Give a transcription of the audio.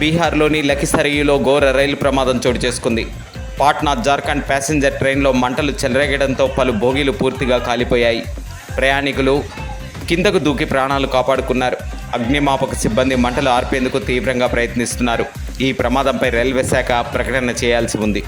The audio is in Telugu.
బీహార్లోని లఖిసరయ్యలో ఘోర రైలు ప్రమాదం చోటు చేసుకుంది. పాట్నా జార్ఖండ్ ప్యాసింజర్ ట్రైన్లో మంటలు చెలరేగడంతో పలు బోగీలు పూర్తిగా కాలిపోయాయి. ప్రయాణికులు కిందకు దూకి ప్రాణాలు కాపాడుకున్నారు. అగ్నిమాపక సిబ్బంది మంటలు ఆర్పేందుకు తీవ్రంగా ప్రయత్నిస్తున్నారు. ఈ ప్రమాదంపై రైల్వే శాఖ ప్రకటన చేయాల్సి ఉంది.